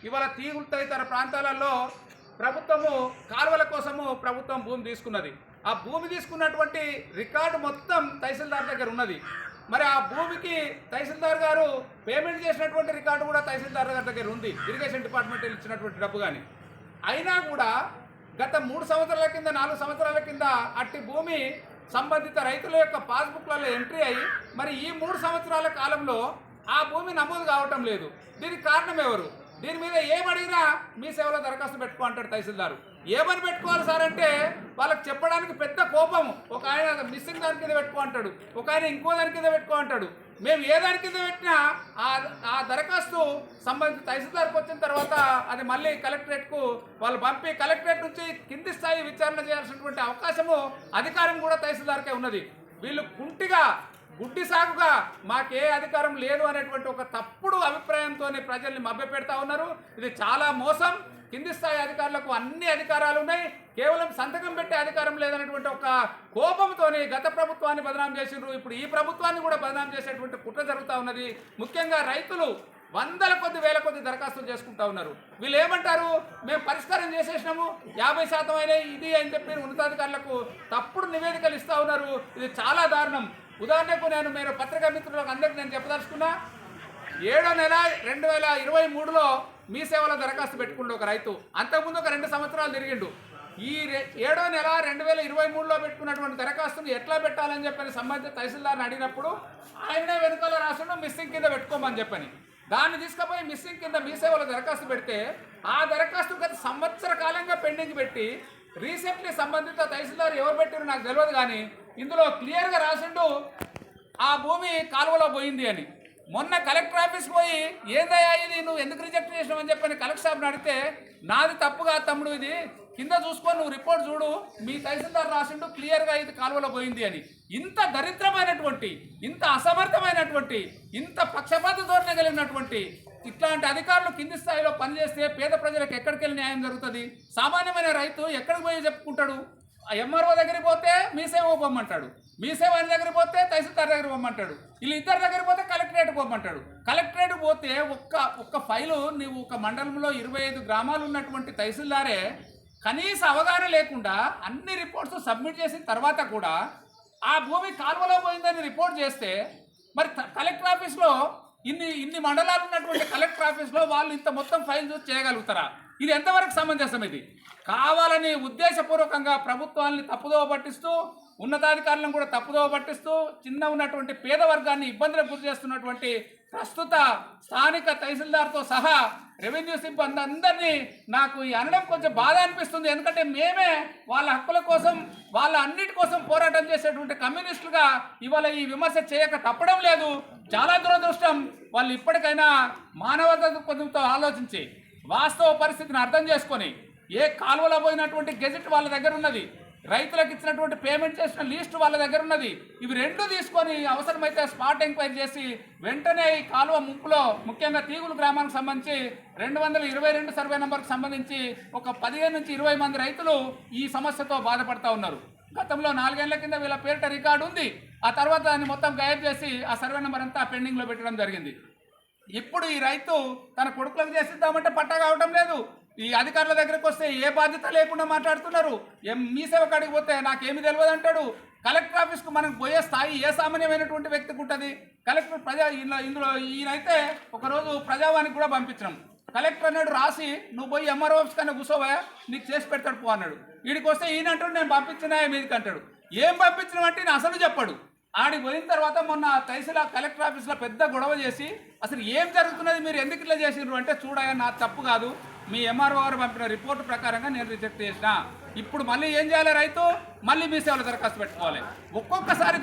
ఇవాళ తీగులు తదితర ప్రాంతాలలో ప్రభుత్వము కాలువల కోసము ప్రభుత్వం భూమి తీసుకున్నది. ఆ భూమి తీసుకున్నటువంటి రికార్డు మొత్తం తహసీల్దార్ దగ్గర ఉన్నది. మరి ఆ భూమికి తహసీల్దార్ గారు పేమెంట్ చేసినటువంటి రికార్డు కూడా తహసీల్దార్ గారి దగ్గర ఉంది, ఇరిగేషన్ డిపార్ట్మెంట్ ఇచ్చినటువంటి డబ్బు. కానీ అయినా కూడా గత 3 సంవత్సరాల కింద 4 సంవత్సరాల కింద అట్టి భూమి సంబంధిత రైతుల యొక్క పాస్బుక్లలో ఎంట్రీ అయ్యి మరి ఈ 3 సంవత్సరాల కాలంలో ఆ భూమి నమోదు కావటం లేదు. దీనికి కారణం ఎవరు? దీని మీద ఏమడిగినా మీ సేవలో దరఖాస్తు పెట్టుకో అంటాడు తహసీల్దారు. ఏమని పెట్టుకోవాలి సార్ అంటే వాళ్ళకి చెప్పడానికి పెద్ద కోపం. ఒక ఆయన మిస్సింగ్ దాని కింద పెట్టుకో అంటాడు, ఒక ఆయన ఇంకో దాని కింద పెట్టుకో అంటాడు. మేము ఏ దాని కింద పెట్టినా ఆ దరఖాస్తు సంబంధిత తహసీల్దార్కి వచ్చిన తర్వాత అది మళ్ళీ కలెక్టరేట్కు వాళ్ళు పంపి కలెక్టరేట్ నుంచి కింది స్థాయి విచారణ చేయాల్సినటువంటి అవకాశము అధికారం కూడా తహసీల్దార్కే ఉన్నది. వీళ్ళు కుంటిగా గుడ్డి సాగుగా మాకే అధికారం లేదు అనేటువంటి ఒక తప్పుడు అభిప్రాయంతో ప్రజల్ని మభ్యపెడతా ఉన్నారు. ఇది చాలా మోసం. కింది స్థాయి అధికారులకు అన్ని అధికారాలు ఉన్నాయి, కేవలం సంతకం పెట్టే అధికారం లేదనేటువంటి ఒక కోపంతో గత ప్రభుత్వాన్ని బదనాం చేసిండ్రు. ఇప్పుడు ఈ ప్రభుత్వాన్ని కూడా బదనాం చేసేటువంటి కుట్ర జరుగుతూ ఉన్నది. ముఖ్యంగా రైతులు వందల కొద్ది వేల కొద్ది దరఖాస్తులు చేసుకుంటా ఉన్నారు. వీళ్ళు ఏమంటారు, మేము పరిష్కారం చేసేసినాము 50% అయినాయి ఇది అని చెప్పి ఉన్నతాధికారులకు తప్పుడు నివేదికలు ఇస్తూ ఉన్నారు. ఇది చాలా దారుణం. ఉదాహరణకు మీరు పత్రికా మిత్రులకు అందరికీ నేను చెప్పదలుచుకున్నా, 7వ నెల 2023లో మీ సేవలో దరఖాస్తు పెట్టుకుంటూ ఒక రైతు అంతకుముందు ఒక 2 సంవత్సరాలు తిరిగిండు. ఈ 7వ నెల 2023లో పెట్టుకున్నటువంటి దరఖాస్తును ఎట్లా పెట్టాలని చెప్పని సంబంధిత తహసీల్దార్ని అడిగినప్పుడు ఆయనే వెనుకలో రాసుడు మిస్సింగ్ కింద పెట్టుకోమని చెప్పని దాన్ని తీసుకుపోయి మిస్సింగ్ కింద మీ సేవలో దరఖాస్తు పెడితే ఆ దరఖాస్తు గత సంవత్సర కాలంగా పెండింగ్ పెట్టి రీసెంట్లీ సంబంధిత తహసీల్దార్ ఎవరు పెట్టారో నాకు తెలియదు, కానీ ఇందులో క్లియర్గా రాసిండు ఆ భూమి కాలువలో పోయింది అని. మొన్న కలెక్టర్ ఆఫీస్ పోయి ఏందయ్యా ఇది నువ్వు ఎందుకు రిజెక్ట్ చేసినావని చెప్పని కలెక్టర్ సాబ్ని అడిగితే నాది తప్పుగా తమ్ముడు, ఇది కింద చూసుకొని నువ్వు రిపోర్ట్ చూడు, మీ తహసీల్దార్ రాసిండు క్లియర్గా ఇది కాలువలో పోయింది అని. ఇంత దరిద్రమైనటువంటి, ఇంత అసమర్థమైనటువంటి, ఇంత పక్షపాత ధోరణి కలిగినటువంటి ఇట్లాంటి అధికారులు కింది స్థాయిలో పనిచేస్తే పేద ప్రజలకు ఎక్కడికి వెళ్ళి న్యాయం జరుగుతుంది? సామాన్యమైన రైతు ఎక్కడికి పోయి చెప్పుకుంటాడు? ఎంఆర్ఓ దగ్గరికి పోతే మీ సేవ పొమ్మంటాడు, మీ సేవ ఆయన దగ్గరికి పోతే తహసీల్దార్ దగ్గర పొమ్మంటాడు, వీళ్ళు ఇద్దరు దగ్గరికి పోతే కలెక్టరేట్ పొమ్మంటాడు. కలెక్టరేట్ పోతే ఒక్క ఫైలు నీవు ఒక మండలంలో 25 గ్రామాలు ఉన్నటువంటి తహసీల్దారే కనీస అవగాహన లేకుండా అన్ని రిపోర్ట్స్ సబ్మిట్ చేసిన తర్వాత కూడా ఆ భూమి కాలువలో పోయిందని రిపోర్ట్ చేస్తే మరి కలెక్టర్ ఆఫీస్లో ఇన్ని మండలాలు ఉన్నటువంటి కలెక్టర్ ఆఫీస్లో వాళ్ళు ఇంత మొత్తం ఫైల్ చూసి చేయగలుగుతారా? ఇది ఎంతవరకు సమంజసం? ఇది కావాలని ఉద్దేశపూర్వకంగా ప్రభుత్వాన్ని తప్పుదోవ పట్టిస్తూ ఉన్నతాధికారులను కూడా తప్పుదోవ పట్టిస్తూ చిన్న ఉన్నటువంటి పేద వర్గాన్ని ఇబ్బందులకు గురి చేస్తున్నటువంటి ప్రస్తుత స్థానిక తహసీల్దార్తో సహా రెవెన్యూ సిబ్బంది అందరినీ నాకు ఈ అనడం కొంచెం బాధ అనిపిస్తుంది. ఎందుకంటే మేమే వాళ్ళ హక్కుల కోసం వాళ్ళ అన్నిటి కోసం పోరాటం చేసేటువంటి కమ్యూనిస్టులుగా ఇవాళ ఈ విమర్శ చేయక తప్పడం లేదు. చాలా దురదృష్టం. వాళ్ళు ఇప్పటికైనా మానవతా దృక్పథంతో ఆలోచించి వాస్తవ పరిస్థితిని అర్థం చేసుకొని ఏ కాలువలో పోయినటువంటి గెజెట్ వాళ్ళ దగ్గర ఉన్నది, రైతులకు ఇచ్చినటువంటి పేమెంట్ చేసిన లిస్టు వాళ్ళ దగ్గర ఉన్నది, ఇవి రెండు తీసుకొని అవసరమైతే స్పాట్ ఎంక్వైరీ చేసి వెంటనే ఈ కాలువ ముంపులో ముఖ్యంగా తీగులు గ్రామానికి సంబంధించి 222 సర్వే నెంబర్కి సంబంధించి ఒక 15 నుంచి 20 మంది రైతులు ఈ సమస్యతో బాధపడతా ఉన్నారు. గతంలో 4 ఏళ్ల కింద వీళ్ళ పేరిట రికార్డు ఉంది, ఆ తర్వాత దాన్ని మొత్తం గాయబ్ చేసి ఆ సర్వే నెంబర్ అంతా పెండింగ్లో పెట్టడం జరిగింది. ఇప్పుడు ఈ రైతు తన కొడుకులకు చేసిద్దామంటే పట్టా కావటం లేదు. ఈ అధికారుల దగ్గరికి వస్తే ఏ బాధ్యత లేకుండా మాట్లాడుతున్నారు. మీ సేవ కాడికి పోతే నాకేమి తెలియదు అంటాడు. కలెక్టర్ ఆఫీస్కు మనకు పోయే స్థాయి ఏ సామాన్యమైనటువంటి వ్యక్తికి ఉంటుంది? కలెక్టర్ ఇందులో ఈయనైతే ఒకరోజు ప్రజావానికి కూడా పంపించినాం. కలెక్టర్ అన్నాడు రాసి నువ్వు పోయి ఎంఆర్ఓ ఆఫీస్ కన్నా కూర్చోవా, నీకు చేసి పెడతాడు పో అన్నాడు. వీడికి వస్తే ఈయన అంటాడు నేను పంపించినా మీదికి అంటాడు. ఏం పంపించినామంటే నేను అసలు చెప్పాడు. ఆడికి పోయిన తర్వాత మొన్న తహసీల్దార్ కలెక్టర్ ఆఫీస్లో పెద్ద గొడవ చేసి అసలు ఏం జరుగుతున్నది, మీరు ఎందుకు ఇట్లా చేసిండ్రు అంటే చూడగా నా తప్పు కాదు, మీ ఎంఆర్ఓ గారు పంపిన రిపోర్టు ప్రకారంగా నేను రిజెక్ట్ చేసిన. ఇప్పుడు మళ్ళీ ఏం చేయాలి? రైతు మళ్ళీ మీ సేవలో దరఖాస్తు పెట్టుకోవాలి. ఒక్కొక్కసారి